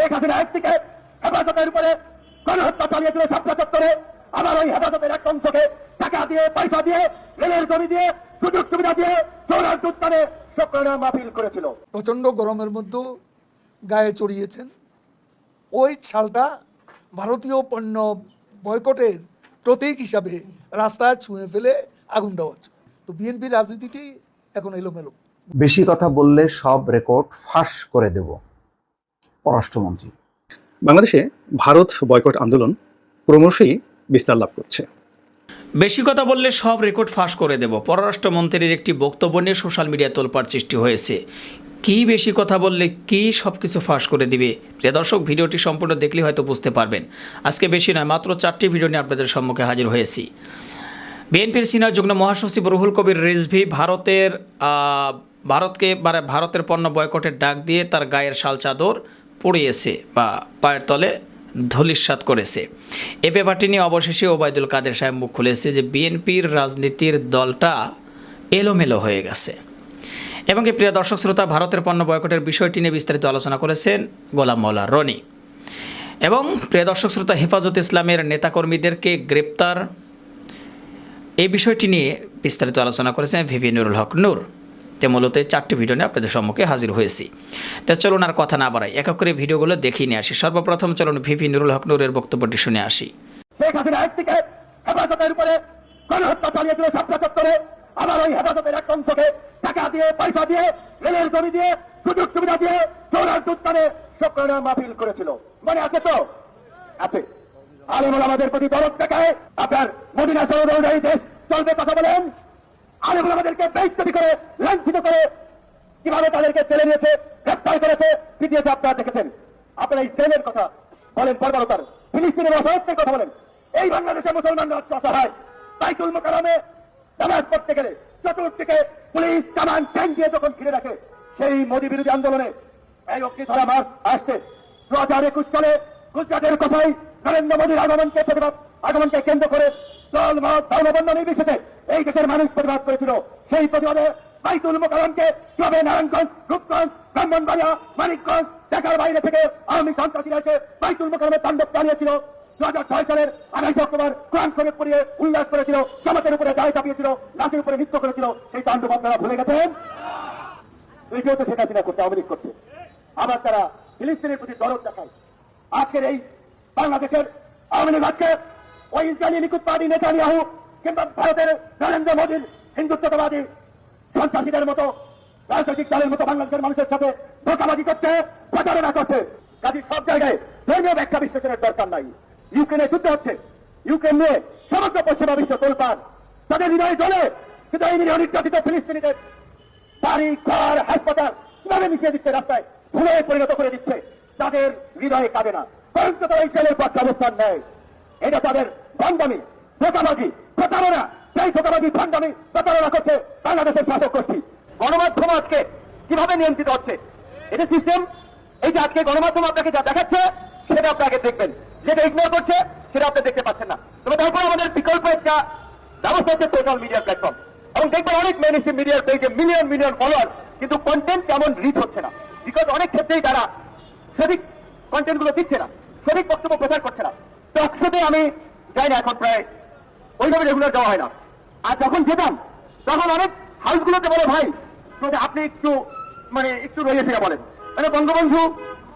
শেখ হাসিনা একদিকে হেফাজতের উপরে গণহত্যা চালিয়েছিল ৭৭, আবার ওই হেফাজতের এক অংশকে টাকা দিয়ে পয়সা দিয়ে রেলের জমি দিয়ে সুযোগ সুবিধা দিয়ে চৌরার উত্তানে শুকরানা মাহফিল করেছিল। প্রচণ্ড গরমের মধ্যে গায়ে চড়িয়েছেন। ওই ছালটা ভারতীয় পণ্য বয়কটের প্রতীক হিসাবে রাস্তায় ছুঁয়ে ফেলে আগুন দেওয়া হচ্ছে। তো বিএনপির রাজনীতিটি এখন এলোমেলো। বেশি কথা বললে সব রেকর্ড ফাঁস করে দেব, পররাষ্ট্রমন্ত্রী। বাংলাদেশে ভারত বয়কট আন্দোলন ক্রমশই বিস্তার লাভ করছে। বেশি কথা বললে সব রেকর্ড ফাঁস করে দেব, পররাষ্ট্রমন্ত্রীর একটি বক্তব্য নিয়ে সোশ্যাল মিডিয়ায় তোলপাড় সৃষ্টি হয়েছে। কি বেশি কথা বললে কি সব কিছু ফাঁস করে দিবে? প্রিয় দর্শক, ভিডিওটি সম্পূর্ণ দেখলে হয়তো বুঝতে পারবেন। আজকে বেশি নয়, মাত্র 4টি ভিডিও নিয়ে আপনাদের সম্মুখে হাজির হয়েছি। বিএনপির সিনিয়র যুগ্ম মহাসচিব রুহুল কবির রিজভী ভারতের পণ্য বয়কটের ডাক দিয়ে তার গায়ের শাল চাদর পড়িয়েছে বা পায়ের তলে ধূলিসাৎ করেছে। এ ব্যাপারটি নিয়ে অবশেষে ওবায়দুল কাদের সাহেব মুখ খুলেছে যে বিএনপির রাজনীতির দলটা এলোমেলো হয়ে গেছে। এবং কি প্রিয় দর্শক শ্রোতা, ভারতের পণ্য বয়কটের বিষয়টি নিয়ে বিস্তারিত আলোচনা করেছেন গোলাম মাওলা রনি। এবং প্রিয় দর্শক শ্রোতা, হেফাজত ইসলামের নেতাকর্মীদেরকে গ্রেপ্তার এই বিষয়টি নিয়ে বিস্তারিত আলোচনা করেছেন ভিভি নুরুল হক নূর। মূলত 4টি ভিডিও নিয়ে আপনাদের সম্মুখে হাজির হয়েছি। তো চলুন আর কথা না বাড়াই, এক এক করে ভিডিওগুলো দেখিয়ে নিয়ে আসি। সর্বপ্রথম চলুন ভিভি নুরুল হক নূরের বক্তব্যটি শুনে আসি। শেখ হাসিনা একদিকে হেফাজতের উপরে গণহত্যা চালিয়েছিল ৭৭, আবার ওই হেফাজতের এক অংশকে টাকা দিয়ে পয়সা দিয়ে রেলের জমি দিয়ে সুযোগ সুবিধা দিয়ে চৌরার উত্তানে শুকরানা মাহফিল করেছিল। মনে আছে তো? আছে। আলেম ওলামাদের প্রতি দরদ দেখায় আপনার মদিনা শহর অনুযায়ী দেশ চলবে কথা বলেন। আলেম ওলামাদেরকে বেইজ্জতি করে লাঞ্ছিত করে কিভাবে তাদেরকে জেলে নিয়েছে, গ্রেপ্তার করেছে, পিটিয়েছে আপনারা দেখেছেন। আপনারা এই জেলের কথা বলেন, বর্বরতার ফিলিস্তিনের অসহায়ত্বের কথা বলেন। এই বাংলাদেশের মুসলমানরা অসহায়। বাইতুল মুকাররমে নামাজ পড়তে গেলে চতুর্দিকে পুলিশ কামান ট্যাঙ্ক দিয়ে যখন ঘিরে রাখে, সেই মোদী বিরোধী আন্দোলনে এই অগ্নিধারা মার্চ আসছে 2021 সালে গুজরাটের কথাই নরেন্দ্র মোদীর আগমনকে কেন্দ্র করে দল মত ধর্মবর্ণ নির্বিশেষে এই দেশের মানুষ প্রতিবাদ করেছিল। সেই প্রতিবাদে বাইতুল মুকাররমকে কিভাবে নারায়ণগঞ্জ, রূপগঞ্জ, ব্রাহ্মণবাড়িয়া, মানিকগঞ্জ, ঢাকার বাইরে থেকে আওয়ামী সন্ত্রাসীরা এসে বাইতুল মুকাররমে তাণ্ডব চালিয়েছিল। 2006 সালের 28 অক্টোবর কোরআন শরীফ পড়িয়ে উল্লাস করেছিল, জামাতের উপরে গায়ে চাপিয়েছিল, লাশের উপরে নৃত্য করেছিল। সেই তাণ্ডব আপনারা ভুলে গেছেন। দ্বিতীয়ত শেখ হাসিনা করছে, আওয়ামী লীগ করছে। আবার তারা ফিলিস্তিনের প্রতি দরদ দেখায়। আজকের এই বাংলাদেশের আওয়ামী লীগ আজকে ওই ইসরায়েলি লিকুদ পার্টি নেতানিয়াহু কিংবা ভারতের নরেন্দ্র মোদীর হিন্দুত্ববাদী সন্ত্রাসীদের মতো রাজনৈতিক দলের মতো বাংলাদেশের মানুষের সাথে ধোঁকাবাজি করছে, প্রচারণা করছে। কাজে সব জায়গায় ধর্মীয় ব্যাখ্যা বিশ্লেষণের দরকার নাই। ইউক্রেনে যুদ্ধ হচ্ছে, ইউক্রেন নিয়ে সমগ্র পশ্চিমা বিশ্ব তোলপাড়। তাদের হৃদয়ে জ্বলে, কিন্তু এই নিরীহ নির্যাতিত ফিলিস্তিনিদের বাড়ি, ঘর, হাসপাতাল কিভাবে মিশিয়ে দিচ্ছে, রাস্তায় ধুলোয় পরিণত করে দিচ্ছে। তাদের হৃদয়ে কাঁদে না, বরং তারা এই জেলের পক্ষে অবস্থান নেয়। এটা তাদের ভণ্ডামি, ধোঁকাবাজি, প্রতারণা। সেই ধোঁকাবাজি, ভণ্ডামি, প্রতারণা করছে বাংলাদেশের শাসক গোষ্ঠী। গণমাধ্যম আজকে কিভাবে নিয়ন্ত্রিত হচ্ছে, এটা সিস্টেম। এই যে আজকে গণমাধ্যম আপনাকে যা দেখাচ্ছে সেটা আপনাকে দেখবেন, যেটা ইগনোর করছে সেটা আপনি দেখতে পাচ্ছেন না। তবে তারপর আমাদের বিকল্প একটা ব্যবস্থা হচ্ছে সোশ্যাল মিডিয়া প্ল্যাটফর্ম। এবং দেখবেন অনেক মেইনস্ট্রিম মিডিয়ার পেজে মিলিয়ন মিলিয়ন ফলোয়ার, কিন্তু কন্টেন্ট তেমন রিচ হচ্ছে না। বিকজ অনেক ক্ষেত্রেই তারা সঠিক কন্টেন্ট গুলো দিচ্ছে না, সঠিক বক্তব্য প্রচার করছে না। টকশোতে আমি যাই না এখন, প্রায় ওইভাবে রেগুলার যাওয়া হয় না। আর যখন যেতাম তখন অনেক হাউসগুলোতে বলে, ভাই আপনি একটু রয়েছে সেটা বলেন। মানে বঙ্গবন্ধু,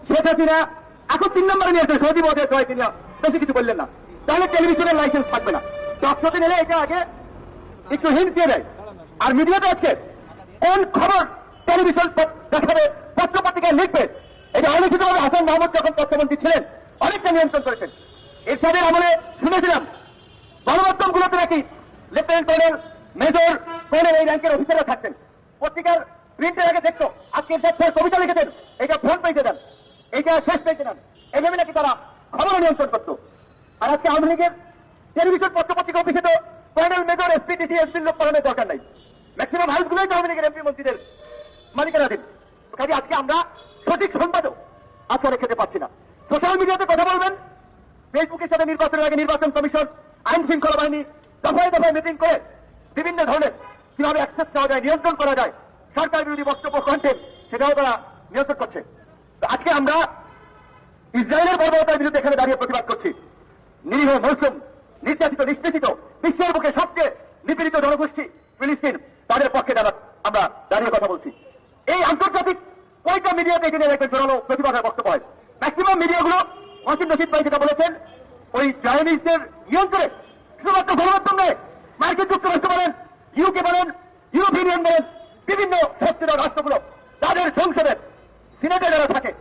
শেখ হাসিনা এখন 3 নম্বরে নিয়েছে, সৌদি মধ্যে তিনি বেশি কিছু বললেন না। তাহলে টেলিভিশনের লাইসেন্স থাকবে না। টকশোতে নিলে এটা আগে একটু হিন্ট দিয়ে দেয়। আর মিডিয়াতে আজকে কোন খবর টেলিভিশন দেখাবে, পত্রপত্রিকায় লিখবে, এটা অলিখিতভাবে হাসান মাহমুদ যখন তথ্যমন্ত্রী ছিলেন অনেকটা নিয়ন্ত্রণ করেছেন। এরশাদের আমলে শুনেছিলাম গণমাধ্যমগুলোতে নাকি লেফটেন্যান্ট কর্নেল, মেজর, কর্নেল এই র্যাঙ্কের অফিসাররা থাকতেন। পত্রিকার প্রিন্টের আগে দেখতো আজকে স্যার কবিতা লিখেছেন, এটা ফ্রন্ট পেজে দেন, এইটা শেষ পেজে দেন। এইভাবে নাকি তারা খবরও নিয়ন্ত্রণ করতো। আর আজকে আওয়ামী লীগের টেলিভিশন পত্রপত্রিকা অফিসে তো কর্নেল, মেজর, এসপি, ডিসি, এসপির লোক পাঠানোর দরকার নাই। ম্যাক্সিমাম হাউসগুলোই তো আওয়ামী লীগের এমপি মন্ত্রীদের মালিকানাধীন। কাজে আজকে আমরা সঠিক সংবাদও আজকে খেতে পাচ্ছি না। সোশ্যাল মিডিয়াতে কথা বলবেন, ফেসবুকের সাথে নির্বাচনের আগে নির্বাচন কমিশন, আইন শৃঙ্খলা বাহিনী দফায় দফায় মিটিং করে বিভিন্ন ধরনের কিভাবে অ্যাক্সেস করা যায়, নিয়ন্ত্রণ করা যায়, সরকার বিরোধী বক্তব্য, কন্টেন্ট, সেটাও তারা নিয়ন্ত্রণ করছে। আজকে আমরা ইসরায়েলের বর্বরতার বিরুদ্ধে এখানে দাঁড়িয়ে প্রতিবাদ করছি। নিরীহ মুসলিম, নির্যাতিত, নিষ্পেষিত, বিশ্বের বুকে সবচেয়ে নিপীড়িত জনগোষ্ঠী ফিলিস্তিন, তাদের পক্ষে আমরা দাঁড়িয়ে কথা বলছি। এই আন্তর্জাতিক কয়েকটা মিডিয়াতে এখানে একটা জোরালো প্রতিবাদের বক্তব্য হয়। ম্যাক্সিমাম মিডিয়াগুলো ওয়াসিম রশিদ ভাই যেটা বলেছেন, ওই জায়নিস্টদের নিয়ন্ত্রণে শুধুমাত্র গণমাধ্যম নয়, মার্কিন যুক্তরাষ্ট্র বলেন, ইউকে বলেন, ইউরোপিয়ান ইউনিয়ন বলেন, বিভিন্ন শক্তির রাষ্ট্রগুলো তাদের সংসদের সিনেটে যারা থাকে,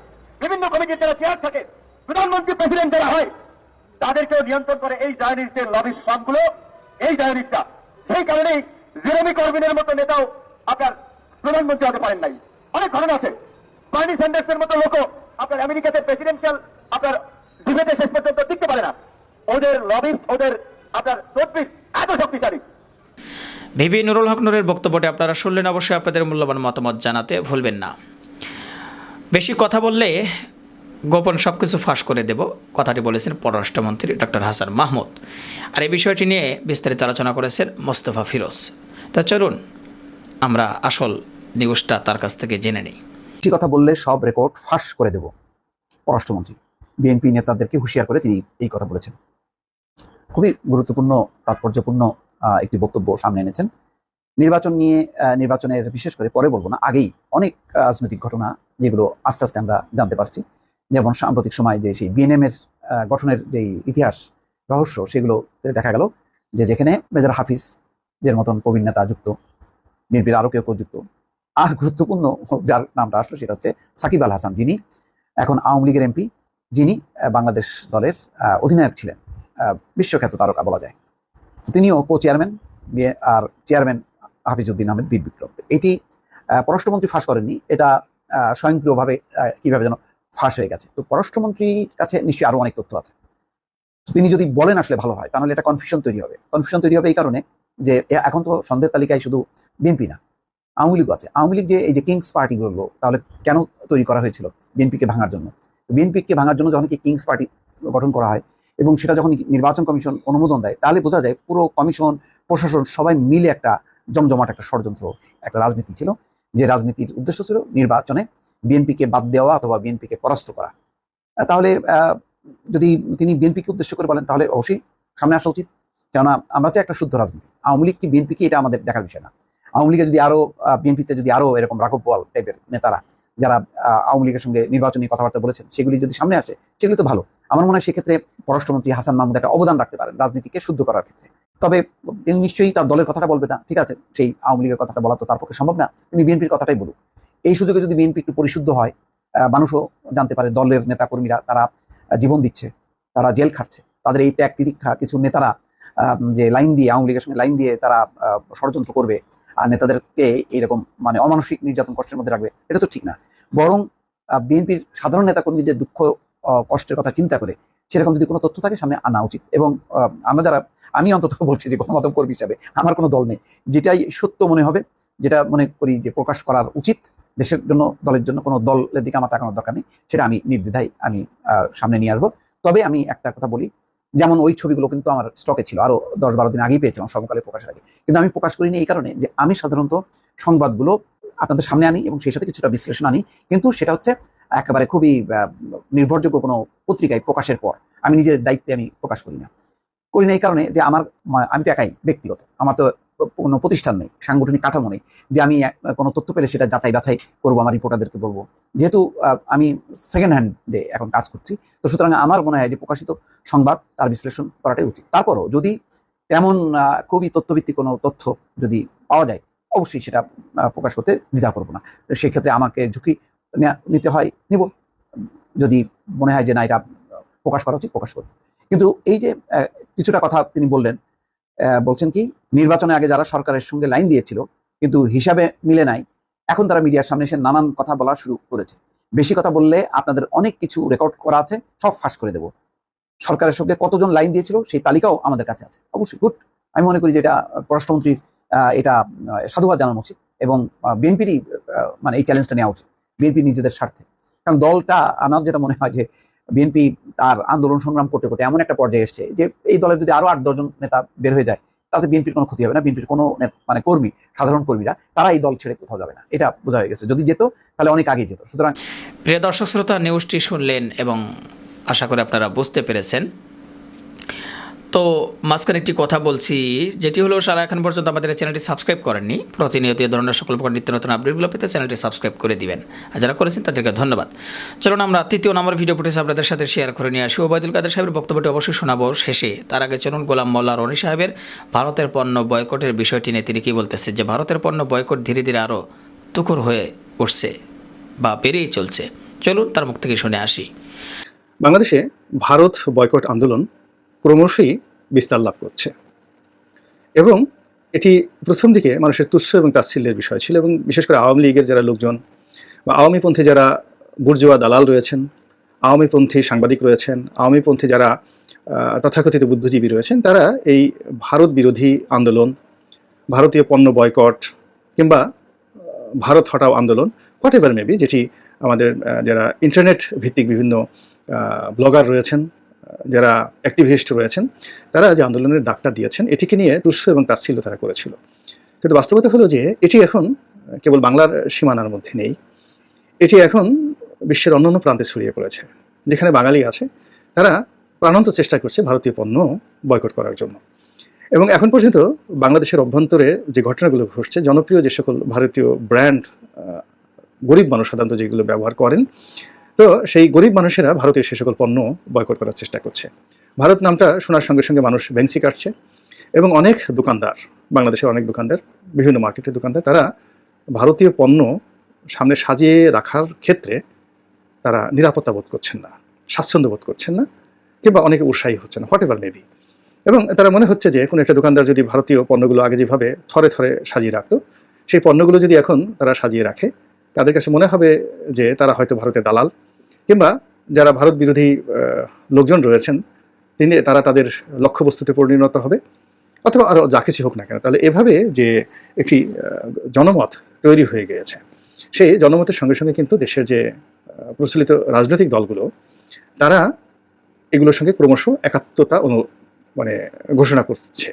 বিভিন্ন কমিটির যারা চেয়ার থাকে, প্রধানমন্ত্রী প্রেসিডেন্ট যারা হয়, তাদেরকেও নিয়ন্ত্রণ করে এই জায়নিস্টের লবিস্ট ফার্মগুলো, এই জায়নিস্টরা। সেই কারণেই জেরেমি করবিনের মতো নেতাও আপনার প্রধানমন্ত্রী হতে পারেন নাই। অনেক ঘটনা আছে। বার্নি স্যান্ডার্সের মতো লোকও আপনার আমেরিকাতে প্রেসিডেন্সিয়াল আপনার ডিবেটে শেষ পর্যন্ত টিকতে পারে না। ওদের লবিস্ট, ওদের আপনার তদবির এত শক্তিশালী। ভিভি নুরুল হক নুরের বক্তব্যটি আপনারা শুনলেন। অবশ্যই আপনাদের মূল্যবান মতামত জানাতে ভুলবেন না। বেশি কথা বললে গোপন সব কিছু ফাঁস করে দেব, কথাটি বলেছেন পররাষ্ট্রমন্ত্রী ডক্টর হাসান মাহমুদ। আর এই বিষয়টি নিয়ে বিস্তারিত আলোচনা করেছেন মোস্তফা ফিরোজ। তা চলুন আমরা আসল নিউজটা তার কাছ থেকে জেনে নিই। বেশি কথা বললে সব রেকর্ড ফাঁস করে দেব, পররাষ্ট্রমন্ত্রী বিএনপি নেতাদেরকে হুঁশিয়ার করে তিনি এই কথা বলেছেন। খুবই গুরুত্বপূর্ণ, তাৎপর্যপূর্ণ একটি বক্তব্য সামনে এনেছেন। নির্বাচন নিয়ে, নির্বাচনের বিশেষ করে পরে বলবো না, আগেই অনেক রাজনৈতিক ঘটনা যেগুলো আস্তে আস্তে আমরা জানতে পারছি। যেমন সাম্প্রতিক সময় যে সেই বিএনএম এর গঠনের যে ইতিহাস রহস্য, সেগুলো দেখা গেল যে যেখানে মেজর হাফিজ যের মতন প্রবীণ নেতা যুক্ত, বিএনপির আরও কেউ যুক্ত, আর গুরুত্বপূর্ণ যার নামটা আসলো সেটা হচ্ছে সাকিব আল হাসান, যিনি এখন আওয়ামী লীগের এমপি, যিনি বাংলাদেশ দলের অধিনায়ক ছিলেন, বিশ্বখ্যাত তারকা বলা যায়। তিনিও কো চেয়ারম্যান, আর চেয়ারম্যান হাফিজউদ্দিন আহমেদ বীর বিক্রম। এটি পররাষ্ট্রমন্ত্রী ফাঁস করেননি, এটা স্বয়ংক্রিয়ভাবে কিভাবে যেন ফাঁস হয়ে গেছে। তো পররাষ্ট্রমন্ত্রীর কাছে নিশ্চয়ই আরও অনেক তথ্য আছে। তিনি যদি বলেন আসলে ভালো হয়, তাহলে এটা কনফিউশন তৈরি হবে। কনফিউশন তৈরি হবে এই কারণে যে এখন তো সন্দেহের তালিকায় শুধু বিএনপি না, আওয়ামী লীগও আছে। আওয়ামী লীগ যে এই যে কিংস পার্টিগুলো তাহলে কেন তৈরি করা হয়েছিল? বিএনপিকে ভাঙার জন্য। বিএনপিকে ভাঙার জন্য যখন কি কিংস পার্টি গঠন করা হয় এবং সেটা যখন নির্বাচন কমিশন অনুমোদন দেয়, তাহলে বোঝা যায় পুরো কমিশন, প্রশাসন সবাই মিলে একটা জমজমাট একটা ষড়যন্ত্র, একটা রাজনীতি ছিল, যে রাজনীতির উদ্দেশ্য ছিল নির্বাচনে বিএনপিকে বাদ দেওয়া অথবা বিএনপিকে পরাস্ত করা। তাহলে যদি তিনি বিএনপিকে উদ্দেশ্য করে বলেন, তাহলে অবশ্যই সামনে আসা উচিত। কেননা আমরা তো একটা শুদ্ধ রাজনীতি, আওয়ামী লীগ কি বিএনপি কি এটা আমাদের দেখার বিষয় না। আওয়ামী লীগের যদি আরও, বিএনপিতে যদি আরও এরকম রাঘব বোয়াল টাইপের নেতারা যারা আওয়ামী লীগের সঙ্গে নির্বাচনী কথাবার্তা বলেছেন, সেগুলি যদি সামনে আসে, সেগুলি তো ভালো। আমার মনে হয় সেক্ষেত্রে পররাষ্ট্রমন্ত্রী হাসান মাহমুদ একটা অবদান রাখতে পারেন রাজনীতিকে শুদ্ধ করার ক্ষেত্রে। তবে তিনি নিশ্চয়ই তার দলের কথাটা বলবে না, ঠিক আছে, সেই আওয়ামী লীগের কথাটা বলা তো তার পক্ষে সম্ভব না, তিনি বিএনপির কথাটাই বলুক। এই সুযোগে যদি বিএনপি একটু পরিশুদ্ধ হয়, মানুষও জানতে পারে দলের নেতাকর্মীরা তারা জীবন দিচ্ছে, তারা জেল খাটছে, তাদের এই ত্যাগ তিতিক্ষা কিছু নেতারা যে লাইন দিয়ে আওয়ামী লীগের সঙ্গে লাইন দিয়ে তারা ষড়যন্ত্র করবে আর নেতাদেরকে এইরকম মানে অমানসিক নির্যাতন কষ্টের মধ্যে রাখবে, এটা তো ঠিক না। বরং বিএনপির সাধারণ নেতাকর্মীদের দুঃখ কষ্টের কথা চিন্তা করে সেরকম যদি কোনো তথ্য থাকে সামনে আনা উচিত। এবং আমরা যারা, আমি অন্তত বলছি যে গণমাধ্যম কর্মী হিসাবে আমার কোনো দল নেই, যেটাই সত্য মনে হবে, যেটা মনে করি যে প্রকাশ করার উচিত দেশের জন্য, দলের জন্য, কোনো দলের দিকে আমার তাকানোর দরকার নেই, সেটা আমি নির্দ্বিধায় আমি সামনে নিয়ে আসবো। তবে আমি একটা কথা বলি, যেমন ওই ছবিগুলো কিন্তু আমার স্টকে ছিল, আরও 10-12 দিন আগেই পেয়েছিলাম সমকালে প্রকাশের আগে, কিন্তু আমি প্রকাশ করিনি এই কারণে যে আমি সাধারণত সংবাদগুলো আপনাদের সামনে আনি এবং সেই সাথে কিছুটা বিশ্লেষণ আনি, কিন্তু সেটা হচ্ছে একেবারে খুবই নির্ভরযোগ্য কোনো পত্রিকায় প্রকাশের পর আমি নিজের দায়িত্বে আমি প্রকাশ করি না এই কারণে যে আমি তো একাই ব্যক্তিগত, আমার তো কোনো প্রতিষ্ঠান নেই, সাংগঠনিক কাঠামো নেই যে আমি কোনো তথ্য পেলে সেটা যাচাই বাছাই করবো, আমার রিপোর্টারদেরকে বলবো। যেহেতু আমি সেকেন্ড হ্যান্ডে এখন কাজ করছি, তো সুতরাং আমার মনে হয় যে প্রকাশিত সংবাদ তার বিশ্লেষণ করাটাই উচিত। তারপরও যদি তেমন খুবই তথ্যভিত্তিক কোনো তথ্য যদি পাওয়া যায়, অবশ্যই সেটা প্রকাশ করতে দ্বিধা করবো না। সেক্ষেত্রে আমাকে ঝুঁকি নিতে হয়, নিব। যদি মনে হয় যে না এটা প্রকাশ করা উচিত, প্রকাশ করবো। কিন্তু এই যে কিছুটা কথা তিনি বলছেন কি, নির্বাচনের আগে যারা সরকারের সঙ্গে লাইন দিয়েছিল কিন্তু হিসাবে মিলে নাই, এখন তারা মিডিয়ার সামনে এসে নানান কথা বলা শুরু করেছে। বেশি কথা বললে আপনাদের অনেক কিছু রেকর্ড করা আছে, সব ফাঁস করে দেব। সরকারের সঙ্গে কতজন লাইন দিয়েছিল সেই তালিকাও আমাদের কাছে আছে। অবশ্যই গুড, আমি মনে করি যে এটা পররাষ্ট্রমন্ত্রীর এটা সাধুবাদ জানানো উচিত এবং বিএনপিরই মানে এই চ্যালেঞ্জটা নেওয়া উচিত, বিএনপি নিজেদের স্বার্থে। কারণ দলটা, আমার যেটা মনে হয় যে বিএনপি তার আন্দোলন সংগ্রাম করতে করতে এমন একটা পর্যায়ে এসছে যে এই দলের যদি আরো 8-10 জন নেতা বের হয়ে যায়, তাতে বিএনপির কোনো ক্ষতি হবে না। বিএনপির কোনো মানে কর্মী, সাধারণ কর্মীরা তারা এই দল ছেড়ে কোথাও যাবে না, এটা বোঝা হয়ে গেছে। যদি যেত তাহলে অনেক আগেই যেত। সুতরাং প্রিয় দর্শক শ্রোতা, নিউজটি শুনলেন এবং আশা করি আপনারা বুঝতে পেরেছেন। তো মাঝখানে একটি কথা বলছি, যেটি হলো সারা এখন পর্যন্ত আমাদের এই চ্যানেলটি সাবস্ক্রাইব করেননি, প্রতিনিয়ত এই ধরনের সকল প্রকার নিত্য নতুন আপডেটগুলো পেতে চ্যানেলটি সাবস্ক্রাইব করে দিবেন, আর যারা করেছেন তাদেরকে ধন্যবাদ। চলুন আমরা তৃতীয় নম্বর ভিডিও ফুটেজ আপনাদের সাথে শেয়ার করে নিয়ে আসি। ওবায়দুল কাদের সাহেবের বক্তব্যটি অবশ্যই শোনাবো শেষে। তার আগে চলুন গোলাম মোল্লা রনি সাহেবের ভারতের পণ্য বয়কটের বিষয়টি নিয়ে তিনি কী বলতেছে, যে ভারতের পণ্য বয়কট ধীরে ধীরে আরও তুখর হয়ে উঠছে বা বেড়েই চলছে। চলুন তার মুখ থেকে শুনে আসি। বাংলাদেশে ভারত বয়কট আন্দোলন ক্রমশই বিস্তার লাভ করছে এবং এটি প্রথম দিকে মানুষের তুচ্ছ এবং তাচ্ছিল্যের বিষয় ছিল, এবং বিশেষ করে আওয়ামী লীগের যারা লোকজন বা আওয়ামীপন্থী যারা বুর্জোয়া দালাল রয়েছেন, আওয়ামীপন্থী সাংবাদিক রয়েছেন, আওয়ামীপন্থী যারা তথাকথিত বুদ্ধিজীবী রয়েছেন, তারা এই ভারত বিরোধী আন্দোলন, ভারতীয় পণ্য বয়কট কিংবা ভারত হটাও আন্দোলন, হোয়াট এভার মেবি, যেটি আমাদের যারা ইন্টারনেট ভিত্তিক বিভিন্ন ব্লগার রয়েছেন, যারা অ্যাক্টিভিস্ট রয়েছেন, তারা যে আন্দোলনের ডাকটা দিয়েছেন, এটিকে নিয়ে তুচ্ছ এবং তাচ্ছিল্য তারা করেছিল। কিন্তু বাস্তবতা হলো যে এটি এখন কেবল বাংলার সীমানার মধ্যে নেই, এটি এখন বিশ্বের অন্যান্য প্রান্তে ছড়িয়ে পড়েছে। যেখানে বাঙালি আছে তারা প্রাণান্ত চেষ্টা করছে ভারতীয় পণ্য বয়কট করার জন্য। এবং এখন পর্যন্ত বাংলাদেশের অভ্যন্তরে যে ঘটনাগুলো ঘটছে, জনপ্রিয় যে সকল ভারতীয় ব্র্যান্ড গরিব মানুষ সাধারণত যেগুলো ব্যবহার করেন, তো সেই গরিব মানুষেরা ভারতীয় সে সকল পণ্য বয়কট করার চেষ্টা করছে। ভারত নামটা শোনার সঙ্গে সঙ্গে মানুষ ভেংসি কাটছে, এবং অনেক দোকানদার, বাংলাদেশের অনেক দোকানদার, বিভিন্ন মার্কেটের দোকানদার, তারা ভারতীয় পণ্য সামনে সাজিয়ে রাখার ক্ষেত্রে তারা নিরাপত্তা বোধ করছেন না, স্বাচ্ছন্দ্য বোধ করছেন না, কিংবা অনেকে উৎসাহী হচ্ছে না, হোয়াট এভার মেবি। এবং তারা মনে হচ্ছে যে কোনো একটা দোকানদার যদি ভারতীয় পণ্যগুলো আগে যেভাবে থরে থরে সাজিয়ে রাখতো, সেই পণ্যগুলো যদি এখন তারা সাজিয়ে রাখে, তাদের কাছে মনে হবে যে তারা হয়তো ভারতের দালাল, কিংবা যারা ভারত বিরোধী লোকজন রয়েছেন তারা তাদের লক্ষ্যবস্তুতে পরিণত হবে, অথবা আরও যা কিছু হোক না কেন। তাহলে এভাবে যে একটি জনমত তৈরি হয়ে গিয়েছে, সেই জনমতের সঙ্গে সঙ্গে কিন্তু দেশের যে প্রচলিত রাজনৈতিক দলগুলো, তারা এগুলোর সঙ্গে ক্রমশ একাত্মতা ঘোষণা করছে।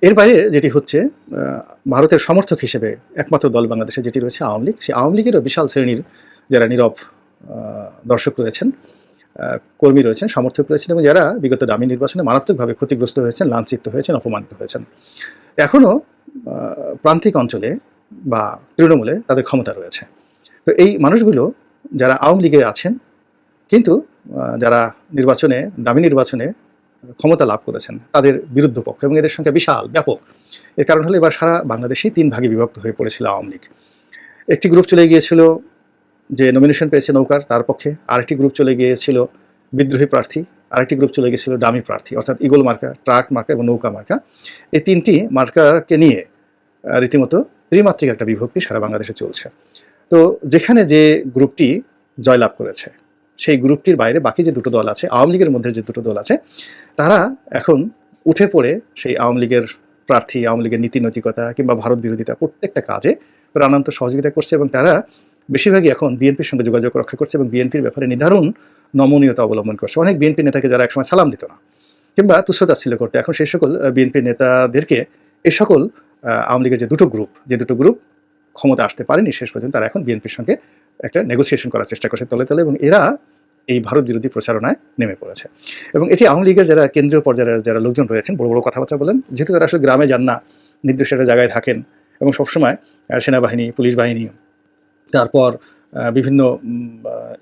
এর বাইরে যেটি হচ্ছে, ভারতের সমর্থক হিসেবে একমাত্র দল বাংলাদেশে যেটি রয়েছে আওয়ামী লীগ, সেই আওয়ামী লীগেরও বিশাল শ্রেণীর যারা নীরব দর্শক রয়েছেন, কর্মী রয়েছেন, সমর্থক রয়েছেন, এবং যারা বিগত ডামি নির্বাচনে মারাত্মকভাবে ক্ষতিগ্রস্ত হয়েছেন, লাঞ্ছিত হয়েছেন, অপমানিত হয়েছেন, এখনও প্রান্তিক অঞ্চলে বা তৃণমূলে তাদের ক্ষমতা রয়েছে। তো এই মানুষগুলো যারা আওয়ামী লীগে আছেন, কিন্তু যারা ডামি নির্বাচনে ক্ষমতা লাভ করেছেন, তাদের বিরুদ্ধ পক্ষ, এবং এদের সংখ্যা বিশাল, ব্যাপক। এর কারণ হলো এবার সারা বাংলাদেশেই 3 ভাগে বিভক্ত হয়ে পড়েছিল আওয়ামী লীগ। একটি গ্রুপ চলে গিয়েছিল যে নমিনেশন পেয়েছে নৌকার, তার পক্ষে। আরেকটি গ্রুপ চলে গিয়েছিল বিদ্রোহী প্রার্থী, আরেকটি গ্রুপ চলে গিয়েছিল ডামি প্রার্থী, অর্থাৎ ইগল মার্কা, ট্রাক মার্কা এবং নৌকা মার্কা। এই 3টি মার্কাকে নিয়ে রীতিমতো ত্রিমাত্রিক একটা বিভক্তি সারা বাংলাদেশে চলছে। তো যেখানে যে গ্রুপটি জয়লাভ করেছে, সেই গ্রুপটির বাইরে বাকি যে দুটো দল আছে, আওয়ামী লীগের মধ্যে যে দুটো দল আছে, তারা এখন উঠে পড়ে সেই আওয়ামী লীগের প্রার্থী, আওয়ামী লীগের নীতি নৈতিকতা কিংবা ভারত বিরোধিতা প্রত্যেকটা কাজে প্রাণান্ত সহযোগিতা করছে, এবং তারা বেশিরভাগই এখন বিএনপির সঙ্গে যোগাযোগ রক্ষা করছে এবং বিএনপির ব্যাপারে নির্ধারণ নমনীয়তা অবলম্বন করছে। অনেক বিএনপি নেতাকে যারা একসময় সালাম দিত না কিংবা তুচ্ছতাচ্ছিল্য করতে, এখন সেই সকল বিএনপি নেতাদেরকে এই সকল আওয়ামী লীগের যে দুটো গ্রুপ ক্ষমতা আসতে পারেনি শেষ পর্যন্ত, তারা এখন বিএনপির সঙ্গে একটা নেগোসিয়েশন করার চেষ্টা করছে তলে তলে, এবং এরা এই ভারত বিরোধী প্রচারণায় নেমে পড়েছে। এবং এটি আওয়ামী লীগের যারা কেন্দ্রীয় পর্যায়ের যারা লোকজন রয়েছেন, বড় বড় কথাবার্তা বলেন, যেহেতু তারা আসলে গ্রামে যান না, নির্দিষ্ট একটা জায়গায় থাকেন, এবং সবসময় সেনাবাহিনী, পুলিশ বাহিনী, তারপর বিভিন্ন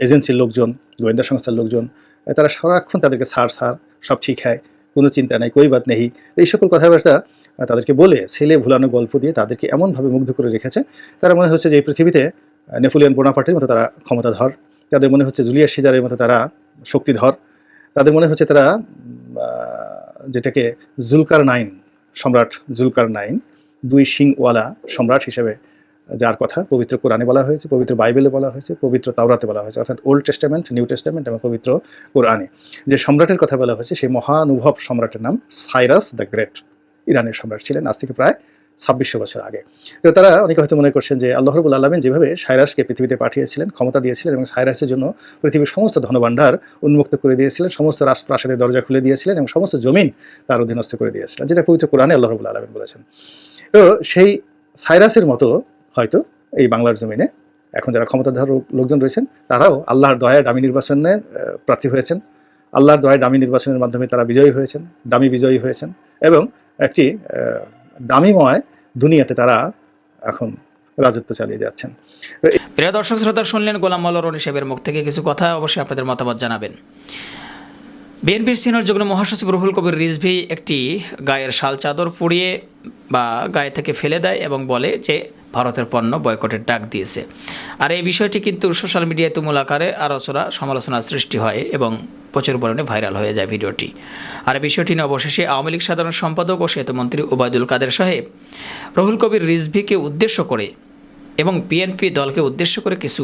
এজেন্সির লোকজন, গোয়েন্দা সংস্থার লোকজন, তারা সারাক্ষণ তাদেরকে সার সব ঠিক হয়, কোনো চিন্তা নেই, কই বাত নেই, এই সকল কথাবার্তা তাদেরকে বলে ছেলে ভুলানো গল্প দিয়ে তাদেরকে এমনভাবে মুগ্ধ করে রেখেছে, তারা মনে হচ্ছে যে এই পৃথিবীতে নেপোলিয়ন বোনাপার্টের মতো তারা ক্ষমতাধর, তাদের মনে হচ্ছে জুলিয়াস সিজারের মতো তারা শক্তিধর, তাদের মনে হচ্ছে তারা যেটাকে সম্রাট জুলকারনাইন, 2 শিংওয়ালা সম্রাট হিসেবে, যার কথা পবিত্র কোরআনে বলা হয়েছে, পবিত্র বাইবেলে বলা হয়েছে, পবিত্র তাওরাতে বলা হয়েছে, অর্থাৎ ওল্ড টেস্টামেন্ট, নিউ টেস্টামেন্ট এবং পবিত্র কোরআনে যে সম্রাটের কথা বলা হয়েছে, সেই মহানুভব সম্রাটের নাম সাইরাস দ্য গ্রেট। ইরানের সম্রাট ছিলেন আজ থেকে প্রায় 2600 বছর আগে। তো তারা অনেকে হয়তো মনে করছেন যে আল্লাহ রাব্বুল আলামিন যেভাবে সাইরাসকে পৃথিবীতে পাঠিয়েছিলেন, ক্ষমতা দিয়েছিলেন, এবং সাইরাসের জন্য পৃথিবীর সমস্ত ধনভাণ্ডার উন্মুক্ত করে দিয়েছিলেন, সমস্ত রাজপ্রাসাদের দরজা খুলে দিয়েছিলেন, এবং সমস্ত জমিন তার অধীনস্থ করে দিয়েছিলেন, যেটা পবিত্র কোরআনে আল্লাহ রাব্বুল আলামিন বলেছেন। তো সেই সাইরাসের মতো হয়তো এই বাংলার জমিনে এখন যারা ক্ষমতাধর লোকজন রয়েছেন তারাও আল্লাহর দয়ায় ডামি নির্বাচনের প্রার্থী হয়েছেন। আল্লাহর দয়ায় ডামি নির্বাচনের মাধ্যমে তারা বিজয়ী হয়েছেন, ডামি বিজয়ী হয়েছেন এবং একটি ডামিময় দুনিয়াতে তারা এখন রাজত্ব চালিয়ে যাচ্ছেন। প্রিয় দর্শক শ্রোতা, শুনলেন গোলাম মাওলা রনি সাহেবের মুখ থেকে কিছু কথা। অবশ্যই আপনাদের মতামত জানাবেন। বিএনপির সিনিয়র যুগ্ম মহাসচিব রুহুল কবির রিজভী একটি গায়ের শাল চাদর পুড়িয়ে বা গায়ে থেকে ফেলে দেয় এবং বলে যে ভারতের পণ্য বয়কটের ডাক দিয়েছে। আর এই বিষয়টি কিন্তু সোশ্যাল মিডিয়ায় তুমুল আকারে আলোচনা সমালোচনার সৃষ্টি হয় এবং প্রচুর পরিমাণে ভাইরাল হয়ে যায় ভিডিওটি। আর এই বিষয়টি নিয়ে অবশেষে আওয়ামী লীগ সাধারণ সম্পাদক ও সেতুমন্ত্রী ওবায়দুল কাদের সাহেব রুহুল কবির রিজভীকে উদ্দেশ্য করে এবং বিএনপি দলকে উদ্দেশ্য করে কিছু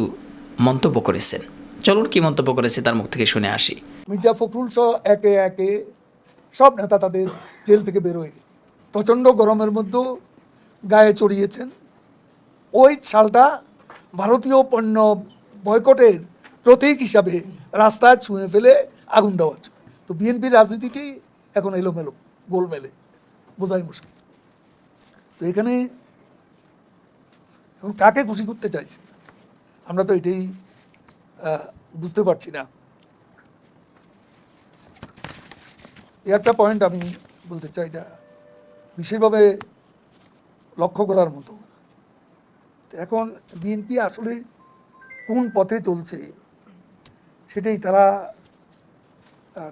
মন্তব্য করেছেন। চলুন কি মন্তব্য করেছে তার মুখ থেকে শুনে আসি। মির্জা ফখরুল সহ একে একে সব নেতা তাদের জেল থেকে বেরোয় প্রচণ্ড গরমের মধ্যেও গায়ে চড়িয়েছেন। ওই শালটা ভারতীয় পণ্য বয়কটের প্রতীক হিসাবে রাস্তায় ছুঁয়ে ফেলে আগুন দেওয়ার জন্য। তো বিএনপির রাজনীতিটি এখন এলোমেলো, গোলমেলে, বোঝাই মুশকিল। তো এখানে এখন কাকে খুশি করতে চাইছে আমরা তো এটাই বুঝতে পারছি না। একটা পয়েন্ট আমি বলতে চাই, এটা বিশেষভাবে লক্ষ্য করার মতো। এখন বিএনপি আসলে কোন পথে চলছে সেটাই তারা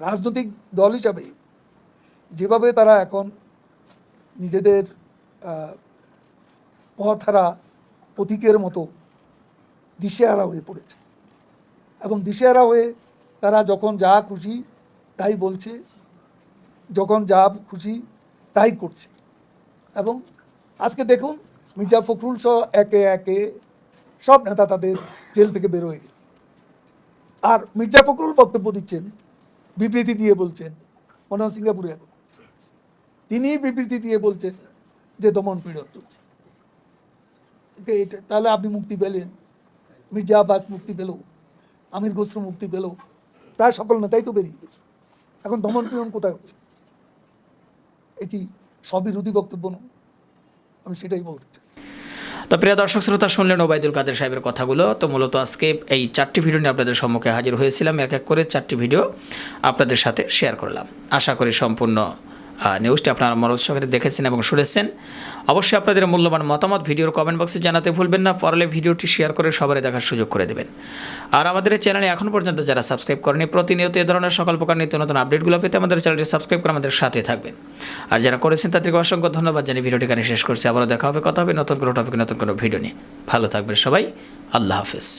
রাজনৈতিক দল হিসাবে যেভাবে তারা এখন নিজেদের পথহারা প্রতীকের মতো দিশেহারা হয়ে পড়েছে এবং দিশেহারা হয়ে তারা যখন যা খুশি তাই বলছে, যখন যা খুশি তাই করছে। এবং আজকে দেখুন মির্জা ফখরুল সহ একে একে সব নেতা তাদের জেল থেকে বেরোয় গেল। আর মির্জা ফখরুল বক্তব্য দিচ্ছেন, বিবৃতি দিয়ে বলছেন, মনে হয় সিঙ্গাপুরে এখন তিনি বিবৃতি দিয়ে বলছেন যে দমন পীড়ন চলছে। তাহলে আপনি মুক্তি পেলেন, মির্জা আব্বাস মুক্তি পেল, আমির খসরু মুক্তি পেল, প্রায় সকল নেতাই তো বেরিয়ে গেছে। এখন দমন পীড়ন কোথায় হচ্ছে? এটি স্ববিরোধী বক্তব্য নয়? আমি সেটাই বলতে চাই। তো প্রিয় দর্শক শ্রোতা, শুনলেন ওবায়দুল কাদের সাহেবের কথাগুলো। তো মূলত আজকে এই 4টি ভিডিও নিয়ে আপনাদের সম্মুখে হাজির হয়েছিলাম। এক এক করে 4টি ভিডিও আপনাদের সাথে শেয়ার করলাম। আশা করি সম্পূর্ণ নিউজটি আপনারা মনোযোগ সহকারে দেখেছেন এবং শুনেছেন। অবশ্যই আপনাদের মূল্যবান মতামত ভিডিওর কমেন্ট বক্সে জানাতে ভুলবেন না। পরলে ভিডিওটি শেয়ার করে সবারই দেখার সুযোগ করে দেবেন। আর আমাদের এই চ্যানেলে এখন পর্যন্ত যারা সাবস্ক্রাইব করেনি, প্রতিনিয়ত এ ধরনের সকল প্রকার নিত্য নতুন আপডেটগুলো পেতে আমাদের চ্যানেলটি সাবস্ক্রাইব করে আমাদের সাথে থাকবেন। আর যারা করেছেন তাদেরকে অসংখ্য ধন্যবাদ জানিয়ে ভিডিওটি এখানে শেষ করছি। আবারও দেখা হবে, কথা হবে নতুন কোনো টপিক, নতুন কোনো ভিডিও নিয়ে। ভালো থাকবেন সবাই। আল্লাহ হাফেজ।